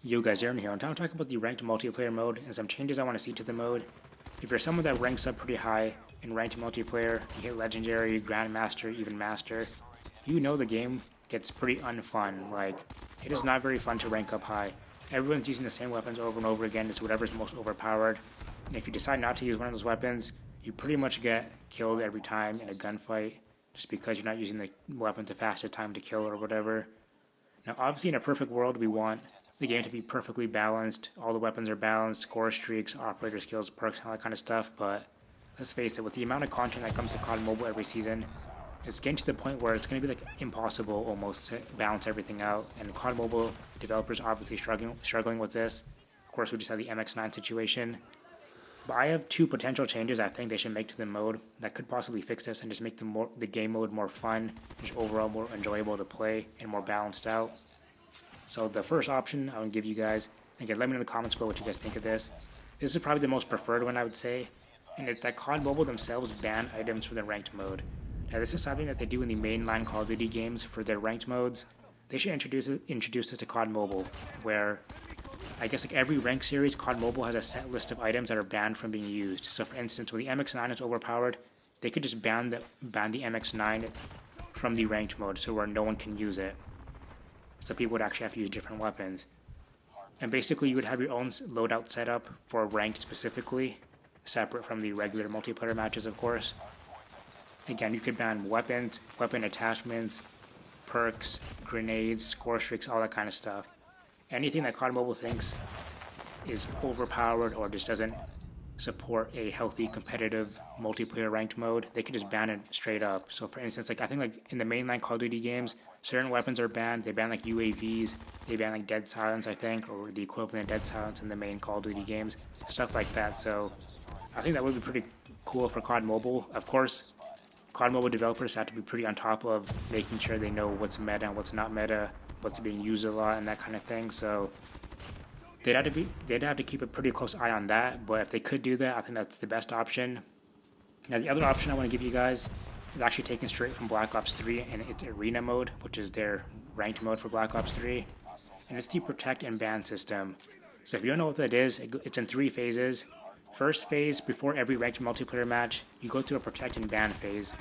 Yo guys, Aaron here, and I'm talking about the ranked multiplayer mode and some changes I want to see to the mode. If you're someone that ranks up pretty high in ranked multiplayer, you hit legendary, grandmaster, even master, you know the game gets pretty unfun. Like, it is not very fun to rank up high. Everyone's using the same weapons over and over again. It's whatever's most overpowered. And if you decide not to use one of those weapons, you pretty much get killed every time in a gunfight just because you're not using the weapon the fastest time to kill or whatever. Now, obviously, in a perfect world, we want the game to be perfectly balanced. All the weapons are balanced, score streaks, operator skills, perks, all that kind of stuff. But let's face it, with the amount of content that comes to COD Mobile every season, it's getting to the point where it's going to be like impossible almost to balance everything out. And COD Mobile developers are obviously struggling with this. Of course, we just had the MX9 situation. But I have two potential changes I think they should make to the mode that could possibly fix this and just make the game mode more fun, just overall more enjoyable to play and more balanced out. So the first option I would give you guys, and again, let me know in the comments below what you guys think of this. This is probably the most preferred one, I would say, and it's that COD Mobile themselves ban items for the ranked mode. Now this is something that they do in the mainline Call of Duty games for their ranked modes. They should introduce it to COD Mobile, where I guess like every rank series, COD Mobile has a set list of items that are banned from being used. So for instance, when the MX9 is overpowered, they could just ban the MX9 from the ranked mode, so where no one can use it. So people would actually have to use different weapons. And basically you would have your own loadout setup for ranked specifically, separate from the regular multiplayer matches, of course. Again, you could ban weapons, weapon attachments, perks, grenades, score streaks, all that kind of stuff. Anything that COD Mobile thinks is overpowered or just doesn't support a healthy competitive multiplayer ranked mode, they could just ban it straight up. So for instance, like I think like in the mainline Call of Duty games, certain weapons are banned. They ban like UAVs, they ban like dead silence, I think, or the equivalent of dead silence in the main Call of Duty games, stuff like that. So I think that would be pretty cool for COD Mobile. Of course, COD Mobile developers have to be pretty on top of making sure they know what's meta and what's not meta, what's being used a lot and that kind of thing. So they'd have to keep a pretty close eye on that, but if they could do that, I think that's the best option. Now the other option I want to give you guys is actually taken straight from Black Ops 3, and it's Arena mode, which is their ranked mode for Black Ops 3, and it's the protect and ban system. So if you don't know what that is, it's in 3 phases. First phase, before every ranked multiplayer match, you go through a protect and ban phase.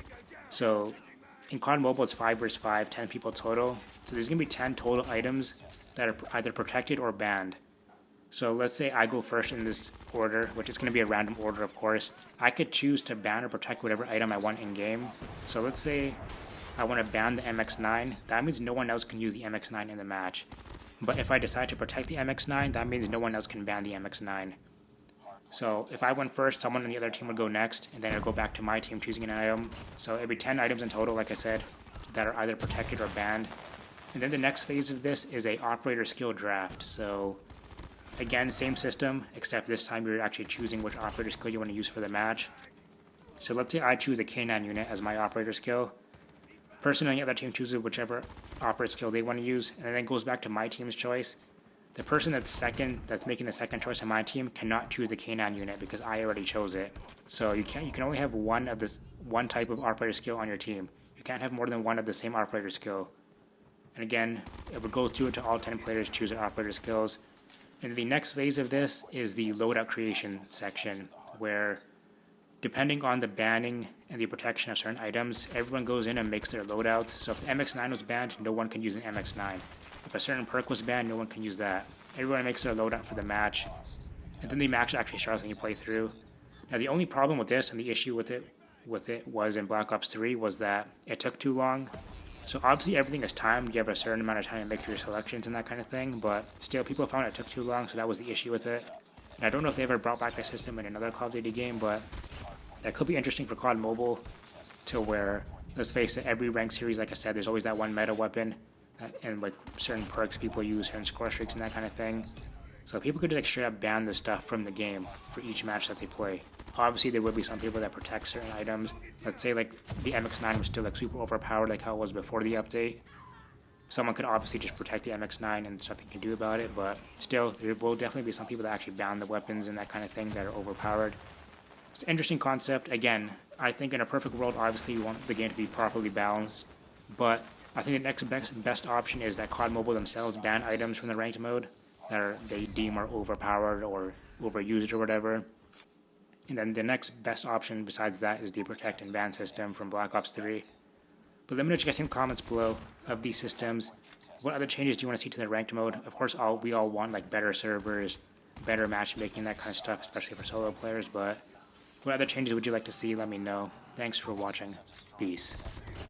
So in COD Mobile, it's 5 versus 5, 10 people total. So there's going to be 10 total items that are either protected or banned. So let's say I go first in this order, which is going to be a random order, of course. I could choose to ban or protect whatever item I want in game. So let's say I want to ban the MX9. That means no one else can use the MX9 in the match. But if I decide to protect the MX9, that means no one else can ban the MX9. So if I went first, someone on the other team would go next, and then it'll go back to my team choosing an item. So it'll be 10 items in total, like I said, that are either protected or banned. And then the next phase of this is a operator skill draft. So again, same system, except this time you're actually choosing which operator skill you want to use for the match. So let's say I choose a K9 unit as my operator skill. Person on the other team chooses whichever operator skill they want to use, and then it goes back to my team's choice. The person that's making the second choice on my team cannot choose the K9 unit because I already chose it. So you can only have one type of operator skill on your team. You can't have more than one of the same operator skill. And again, it would go through to all 10 players choose their operator skills. And the next phase of this is the Loadout Creation section, where depending on the banning and the protection of certain items, everyone goes in and makes their loadouts. So if the MX9 was banned, no one can use an MX9. If a certain perk was banned, no one can use that. Everyone makes their loadout for the match, and then the match actually starts when you play through. Now the only problem with this and the issue with it was in Black Ops 3 was that it took too long. So obviously everything is timed, you have a certain amount of time to make your selections and that kind of thing, but still people found it took too long, so that was the issue with it. And I don't know if they ever brought back the system in another Call of Duty game, but that could be interesting for COD Mobile, to where, let's face it, every ranked series, like I said, there's always that one meta weapon, and like certain perks people use, certain score streaks and that kind of thing. So people could just like straight up ban this stuff from the game for each match that they play. Obviously there would be some people that protect certain items. Let's say like the MX9 was still like super overpowered like how it was before the update. Someone could obviously just protect the MX9 and there's nothing you can do about it, but still there will definitely be some people that actually ban the weapons and that kind of thing that are overpowered. It's an interesting concept. Again, I think in a perfect world obviously you want the game to be properly balanced, but I think the next best option is that COD Mobile themselves ban items from the ranked mode. they deem are overpowered or overused or whatever. And then the next best option besides that is the protect and ban system from Black Ops 3. But let me know what you guys think in the comments below of these systems. What other changes do you want to see to the ranked mode? Of course, we all want like better servers, better matchmaking, that kind of stuff, especially for solo players. But what other changes would you like to see? Let me know. Thanks for watching. Peace.